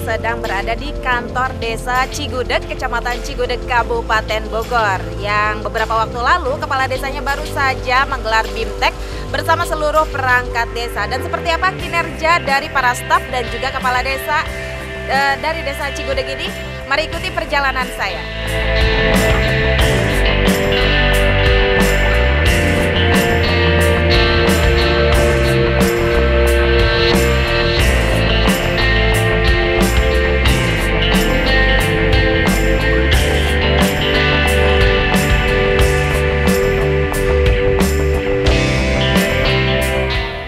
Sedang berada di kantor Desa Cigudeg, Kecamatan Cigudeg, Kabupaten Bogor, yang beberapa waktu lalu kepala desanya baru saja menggelar BIMTEK bersama seluruh perangkat desa. Dan seperti apa kinerja dari para staf dan juga kepala desa dari Desa Cigudeg ini? Mari ikuti perjalanan saya.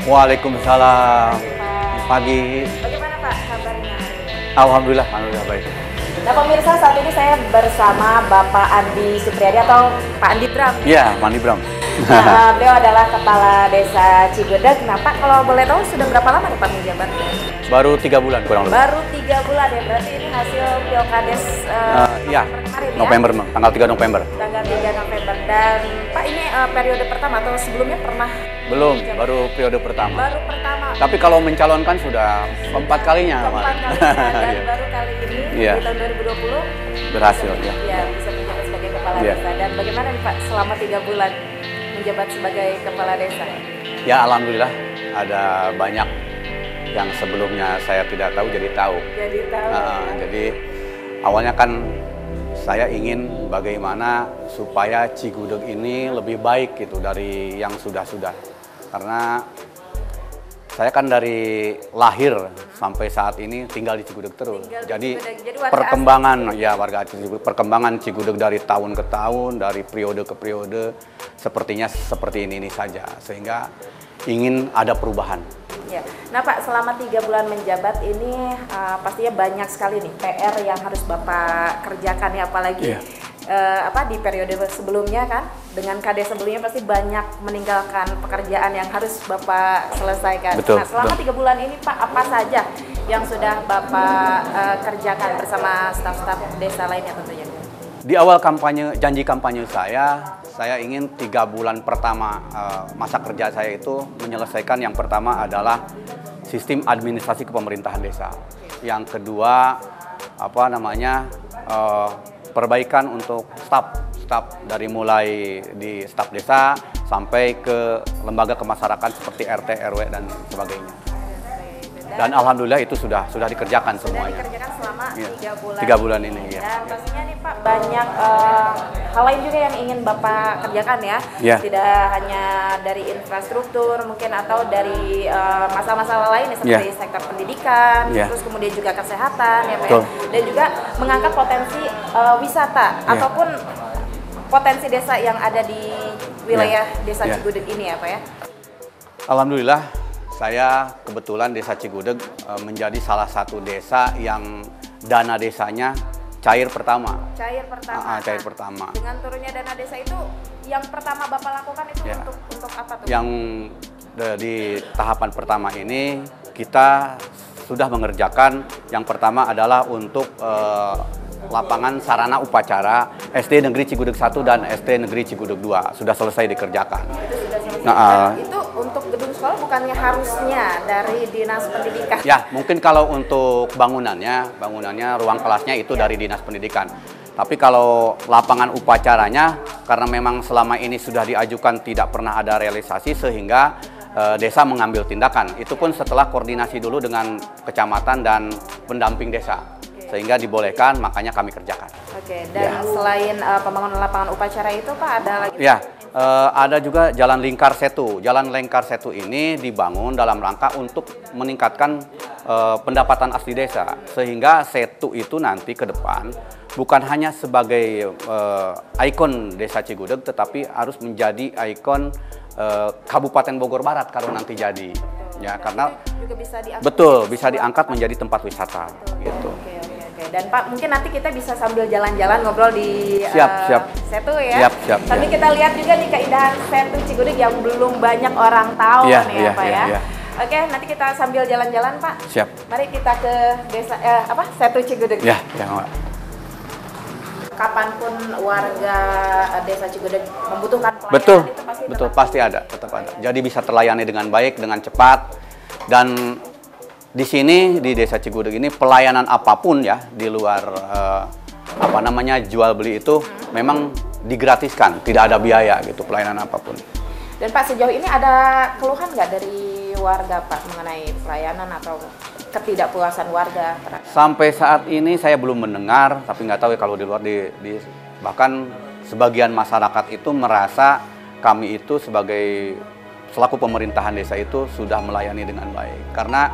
Waalaikumsalam. Pagi. Bagaimana Pak kabarnya? Alhamdulillah baik. Nah pemirsa, saat ini saya bersama Bapak Andi Supriyadi atau Pak Andi Bram. Iya, Pak Andi Bram. Nah, beliau adalah Kepala Desa Cigudeg. Nah Pak, kalau boleh tahu sudah berapa lama nih Pak menjabat? Baru 3 bulan kurang lebih. Baru 3 bulan ya, berarti ini hasil Pilkades ya, November kemarin, tanggal 3 November. Tanggal 3 November. Dan Pak, ini periode pertama atau sebelumnya pernah? Belum, baru periode pertama. Baru pertama. Tapi kalau mencalonkan sudah keempat kalinya. Keempat kalinya, dan baru kali ini di tahun 2020 berhasil ya. Ya, bisa menjabat sebagai kepala desa. Dan bagaimana nih Pak selama 3 bulan menjabat sebagai kepala desa? Ya alhamdulillah, ada banyak yang sebelumnya saya tidak tahu jadi tahu. Jadi awalnya kan saya ingin bagaimana supaya Cigudeg ini lebih baik gitu dari yang sudah-sudah. Karena saya kan dari lahir sampai saat ini tinggal di Cigudeg terus. Jadi perkembangan ya warga Cigudeg, perkembangan Cigudeg dari tahun ke tahun, dari periode ke periode sepertinya seperti ini saja, sehingga ingin ada perubahan. Ya. Nah Pak, selama 3 bulan menjabat ini pastinya banyak sekali nih PR yang harus Bapak kerjakan ya, apalagi di periode sebelumnya kan, dengan KD sebelumnya pasti banyak meninggalkan pekerjaan yang harus Bapak selesaikan. Betul, nah selama 3 bulan ini Pak, apa saja yang sudah Bapak kerjakan bersama staf-staf desa lainnya tentunya? Di awal kampanye, janji kampanye saya ingin 3 bulan pertama masa kerja saya itu menyelesaikan yang pertama adalah sistem administrasi kepemerintahan desa. Yang kedua perbaikan untuk staf dari mulai di staf desa sampai ke lembaga kemasyarakatan seperti RT, RW dan sebagainya. Dan alhamdulillah itu sudah dikerjakan semuanya. Sudah dikerjakan selama 3 bulan. 3 bulan ini ya. Dan pastinya nih Pak, banyak hal lain juga yang ingin Bapak kerjakan ya. Tidak hanya dari infrastruktur mungkin atau dari masalah-masalah lain seperti sektor pendidikan, terus kemudian juga kesehatan ya Pak. Dan juga mengangkat potensi wisata ataupun potensi desa yang ada di wilayah Desa Cigudeg ini ya Pak ya. Alhamdulillah, saya kebetulan Desa Cigudeg menjadi salah satu desa yang dana desanya cair pertama. Cair pertama. Dengan turunnya dana desa itu, yang pertama Bapak lakukan itu untuk apa tuh? Yang di tahapan pertama ini kita sudah mengerjakan, yang pertama adalah untuk lapangan sarana upacara SD Negeri Cigudeg 1 dan SD Negeri Cigudeg 2 sudah selesai dikerjakan. Itu sudah selesai. Itu untuk gedung sekolah bukannya harusnya dari Dinas Pendidikan? Ya, mungkin kalau untuk bangunannya ruang kelasnya itu dari Dinas Pendidikan. Tapi kalau lapangan upacaranya, karena memang selama ini sudah diajukan tidak pernah ada realisasi sehingga desa mengambil tindakan. Itu pun setelah koordinasi dulu dengan kecamatan dan pendamping desa. Sehingga dibolehkan, makanya kami kerjakan. Oke, dan selain pembangunan lapangan upacara itu Pak, ada lagi? Ya, ada juga Jalan Lingkar Setu. Jalan Lingkar Setu ini dibangun dalam rangka untuk meningkatkan pendapatan asli desa. Sehingga setu itu nanti ke depan bukan hanya sebagai ikon Desa Cigudeg, tetapi harus menjadi ikon Kabupaten Bogor Barat kalau nanti jadi. Ya, karena juga bisa diangkat, bisa diangkat menjadi tempat wisata. Gitu. Oke. Oke, dan Pak mungkin nanti kita bisa sambil jalan-jalan ngobrol di Setu ya. Siap. Tapi kita lihat juga nih keindahan Setu Cigudeg yang belum banyak orang tahu nih ya Pak ya. Oke, nanti kita sambil jalan-jalan Pak. Siap. Mari kita ke desa Setu Cigudeg. Ya, Mbak. Kapanpun warga desa Cigudeg membutuhkan pelayanan betul, pasti ada, tetap ada. Jadi bisa terlayani dengan baik, dengan cepat. Dan di sini di desa Cigudeg ini pelayanan apapun ya di luar jual beli itu memang digratiskan, tidak ada biaya gitu pelayanan apapun. Dan Pak sejauh ini ada keluhan nggak dari warga Pak mengenai pelayanan atau ketidakpuasan warga? Sampai saat ini saya belum mendengar, tapi nggak tahu ya kalau di luar bahkan sebagian masyarakat itu merasa kami itu sebagai selaku pemerintahan desa itu sudah melayani dengan baik. Karena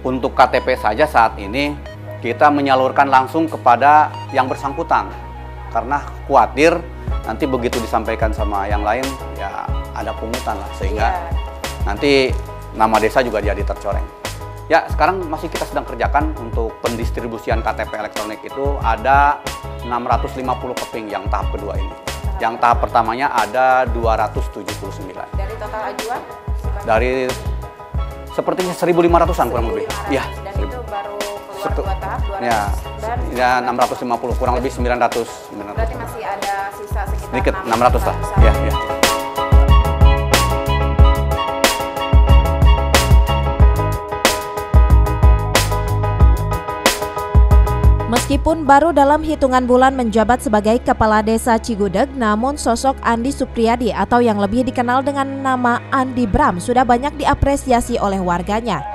untuk KTP saja saat ini kita menyalurkan langsung kepada yang bersangkutan. Karena khawatir nanti begitu disampaikan sama yang lain ya ada pungutan lah sehingga nanti nama desa juga jadi tercoreng. Ya sekarang masih kita sedang kerjakan untuk pendistribusian KTP elektronik itu ada 650 keping yang tahap kedua ini. Yang tahap pertamanya ada 279. Dari total ajuan? Dari sepertinya 1.500-an kurang lebih. Iya. Dan itu baru keluar 2 tahap, 200 ya 650 kurang lebih 900. Berarti masih ada sisa sekitar sedikit 600 lah. Ya. Meskipun baru dalam hitungan bulan menjabat sebagai Kepala Desa Cigudeg, namun sosok Andi Supriyadi atau yang lebih dikenal dengan nama Andi Bram sudah banyak diapresiasi oleh warganya.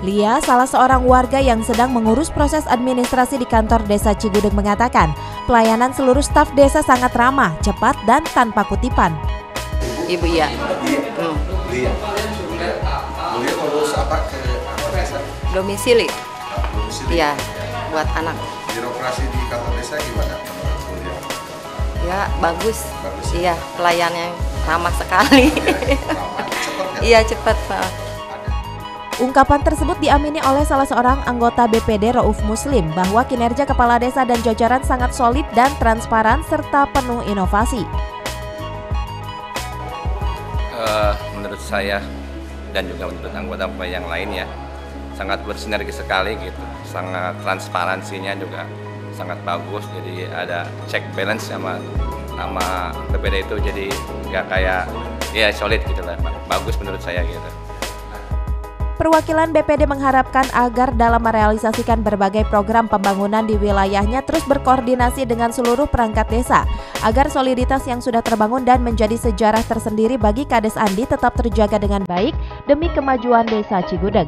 Lia, salah seorang warga yang sedang mengurus proses administrasi di kantor Desa Cigudeg mengatakan, pelayanan seluruh staf desa sangat ramah, cepat, dan tanpa kutipan. Ibu iya. Lia urus apa ke desa? Domisili. Iya, buat anak. Birokrasi di kantor desa gimana? Ya bagus. Iya, pelayannya ramah sekali. Iya cepat. Ungkapan tersebut diamini oleh salah seorang anggota BPD Rauf Muslim bahwa kinerja kepala desa dan jajaran sangat solid dan transparan serta penuh inovasi. Menurut saya dan juga menurut anggota yang lain ya sangat bersinergi sekali gitu, sangat transparansinya juga sangat bagus, jadi ada check balance sama nama BPD itu jadi nggak kayak ya solid gitu lah, bagus menurut saya gitu. Perwakilan BPD mengharapkan agar dalam merealisasikan berbagai program pembangunan di wilayahnya terus berkoordinasi dengan seluruh perangkat desa agar soliditas yang sudah terbangun dan menjadi sejarah tersendiri bagi Kades Andi tetap terjaga dengan baik demi kemajuan Desa Cigudeg.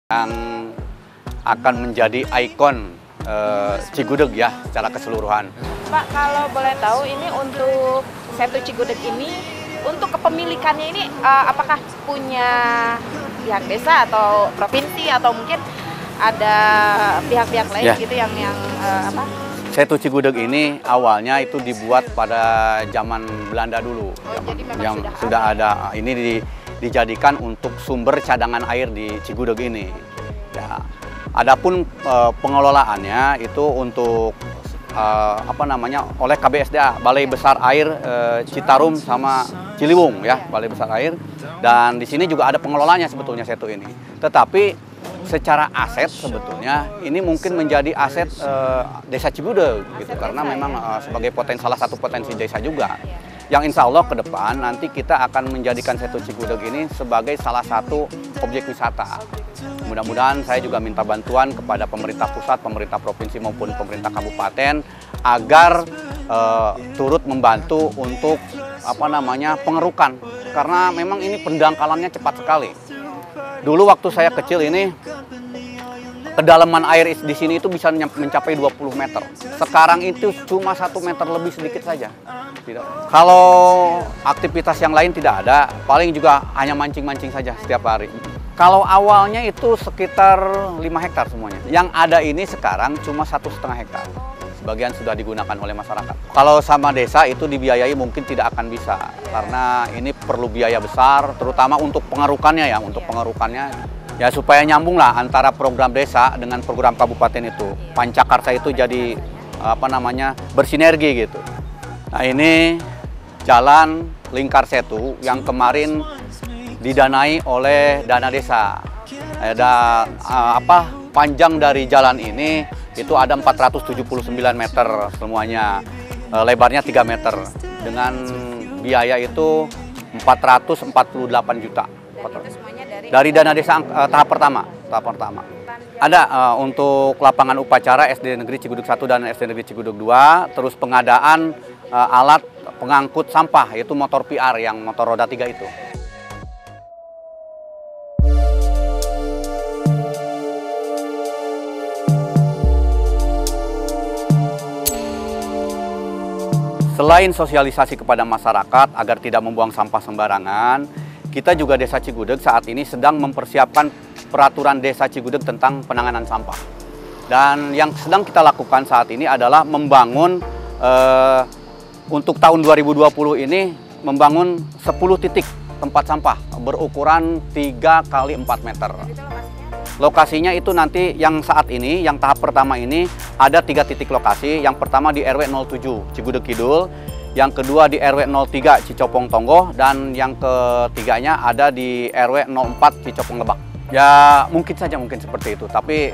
Yang akan menjadi ikon Cigudeg ya secara keseluruhan. Pak, kalau boleh tahu ini untuk Setu Cigudeg ini untuk kepemilikannya ini apakah punya pihak desa atau provinsi atau mungkin ada pihak-pihak lain gitu yang apa? Setu Cigudeg ini awalnya itu dibuat pada zaman Belanda dulu. Jadi memang yang sudah ada. Ini dijadikan untuk sumber cadangan air di Cigudeg ini. Ya, adapun pengelolaannya itu untuk oleh KBSDA, Balai Besar Air Citarum sama Ciliwung ya, Balai Besar Air. Dan di sini juga ada pengelolanya sebetulnya Setu ini. Tetapi secara aset sebetulnya ini mungkin menjadi aset Desa Cigudeg gitu, karena memang sebagai salah satu potensi desa juga. Yang insya Allah ke depan nanti kita akan menjadikan Setu Cigudeg ini sebagai salah satu objek wisata. Mudah-mudahan saya juga minta bantuan kepada pemerintah pusat, pemerintah provinsi maupun pemerintah kabupaten agar turut membantu untuk pengerukan, karena memang ini pendangkalannya cepat sekali. Dulu waktu saya kecil ini kedalaman air di sini itu bisa mencapai 20 meter. Sekarang itu cuma 1 meter lebih sedikit saja. Tidak. Kalau aktivitas yang lain tidak ada, paling juga hanya mancing-mancing saja setiap hari. Kalau awalnya itu sekitar 5 hektar semuanya. Yang ada ini sekarang cuma 1,5 hektar. Sebagian sudah digunakan oleh masyarakat. Kalau sama desa itu dibiayai mungkin tidak akan bisa. Karena ini perlu biaya besar, terutama untuk pengerukannya ya. Untuk pengerukannya ya supaya nyambung lah antara program desa dengan program kabupaten itu. Pancakarsa itu jadi bersinergi gitu. Nah ini jalan lingkar setu yang kemarin didanai oleh dana desa. Ada panjang dari jalan ini itu ada 479 meter semuanya, lebarnya 3 meter dengan biaya itu 448 juta. Dari dana desa tahap pertama. Ada untuk lapangan upacara SD Negeri Cigudeg 1 dan SD Negeri Cigudeg 2, terus pengadaan alat pengangkut sampah, yaitu motor PR yang motor roda 3 itu. Selain sosialisasi kepada masyarakat agar tidak membuang sampah sembarangan, kita juga Desa Cigudeg saat ini sedang mempersiapkan peraturan Desa Cigudeg tentang penanganan sampah. Dan yang sedang kita lakukan saat ini adalah membangun, untuk tahun 2020 ini, membangun 10 titik tempat sampah berukuran 3 kali 4 meter. Lokasinya itu nanti yang saat ini, yang tahap pertama ini ada 3 titik lokasi. Yang pertama di RW 07 Cigudeg Kidul, yang kedua di RW 03 Cicopong Tonggoh, dan yang ketiganya ada di RW 04 Cicopong Lebak. Ya mungkin saja seperti itu, tapi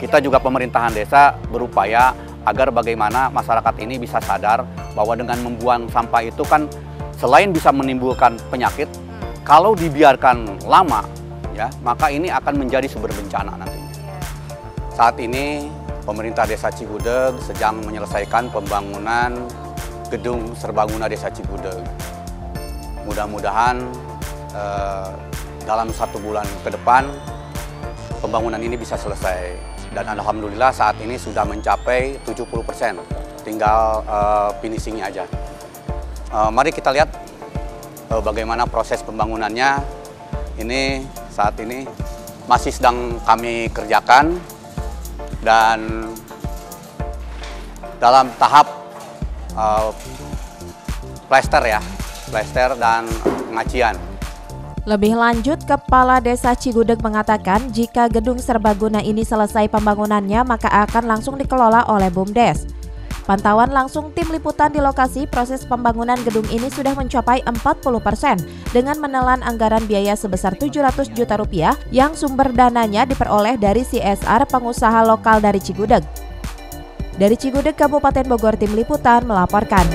kita juga pemerintahan desa berupaya agar bagaimana masyarakat ini bisa sadar bahwa dengan membuang sampah itu kan selain bisa menimbulkan penyakit, kalau dibiarkan lama ya, maka ini akan menjadi sumber bencana nantinya. Saat ini pemerintah Desa Cigudeg sedang menyelesaikan pembangunan gedung serbaguna Desa Cigudeg. Mudah-mudahan dalam 1 bulan ke depan pembangunan ini bisa selesai. Dan alhamdulillah saat ini sudah mencapai 70%, tinggal finishingnya aja. Mari kita lihat bagaimana proses pembangunannya. Ini saat ini masih sedang kami kerjakan dan dalam tahap plester dan pengacian. Lebih lanjut, Kepala Desa Cigudeg mengatakan jika gedung serbaguna ini selesai pembangunannya maka akan langsung dikelola oleh BUMDes. Pantauan langsung tim liputan di lokasi proses pembangunan gedung ini sudah mencapai 40% dengan menelan anggaran biaya sebesar 700 juta rupiah yang sumber dananya diperoleh dari CSR pengusaha lokal dari Cigudeg. Dari Cigudeg, Kabupaten Bogor, tim liputan melaporkan.